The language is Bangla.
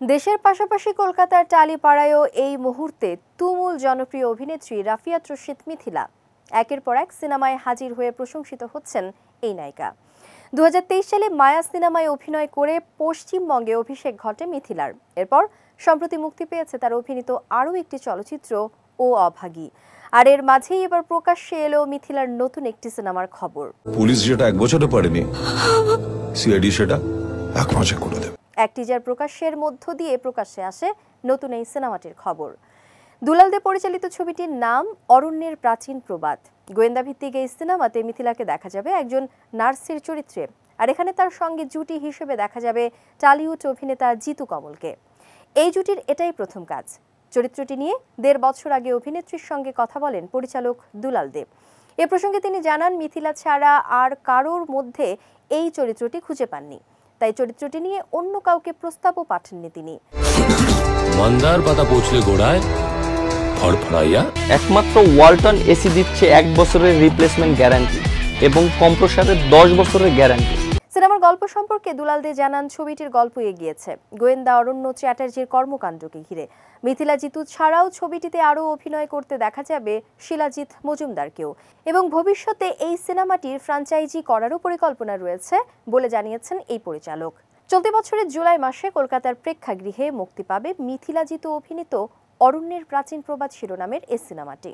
দেশের পাশাপাশি কলকাতার টালিপাড়ায়ও এই মুহূর্তে তুমুল জনপ্রিয় অভিনেত্রী রাফিয়াত রশিদ মিথিলা একের পর এক সিনেমায় হাজির হয়ে প্রশংসিত হচ্ছেন এই নায়িকা। 2023 সালে মায়া সিনেমায় অভিনয় করে পশ্চিমবঙ্গে অভিষেক ঘটে মিথিলার। এরপর সম্প্রতি মুক্তি পেয়েছে তার অভিনীত আরও একটি চলচ্চিত্র ও অভাগী। আর এর মাঝেই এবার প্রকাশ্যে এলো মিথিলার নতুন একটি সিনেমার খবর। পুলিশ যেটা এক বছরে পারেনি, সিআইডি সেটা এক মাসে করে দেবে। এক টিজার প্রকাশের মধ্য দিয়ে প্রকাশ্যে আসে নতুন এই সিনেমাটির খবর। দুলাল দে পরিচালিত ছবিটির নাম অরণ্যের প্রাচীন প্রবাদ। গোয়েন্দা ভিত্তিক এই সিনেমাতে মিথিলাকে দেখা যাবে একজন নার্সের চরিত্রে, আর এখানে তার সঙ্গে জুটি হিসেবে দেখা যাবে টালিউড অভিনেতা জিতু কমলকে। এই জুটির এটাই প্রথম কাজ। চরিত্রটি নিয়ে 1.5 বছর আগে অভিনেত্রীর সঙ্গে কথা বলেন পরিচালক দুলাল দে। এ প্রসঙ্গে তিনি জানান, মিথিলা ছাড়া আর কারোর মধ্যে এই চরিত্রটি খুঁজে পাননি, তাই চরিত্রটি নিয়ে অন্য কাউকে প্রস্তাবও পাঠাননি তিনি। মন্দার পাতা পৌঁছলে গোড়ায় ফড়ফড়াইয়া। একমাত্র ওয়ালটন এসি দিচ্ছে 1 বছরের রিপ্লেসমেন্ট গ্যারান্টি এবং কম্প্রেসরের 10 বছরের গ্যারান্টি। সিনেমার গল্প সম্পর্কে দুলাল দে জানান, ছবিটির গল্প এগিয়েছে গোয়েন্দা অরণ্য চ্যাটার্জির কর্মকাণ্ডকে ঘিরে। মিথিলা জিতু ছাড়াও ছবিটিতে আরও অভিনয় করতে দেখা যাবে শিলাজিৎ মজুমদারকেও, এবং ভবিষ্যতে এই সিনেমাটির ফ্র্যাঞ্চাইজি করারও পরিকল্পনা রয়েছে বলে জানিয়েছেন এই পরিচালক। চলতি বছরের জুলাই মাসে কলকাতার প্রেক্ষাগৃহে মুক্তি পাবে মিথিলা জিতু অভিনীত অরণ্যের প্রাচীন প্রবাদ শিরোনামের এই সিনেমাটি।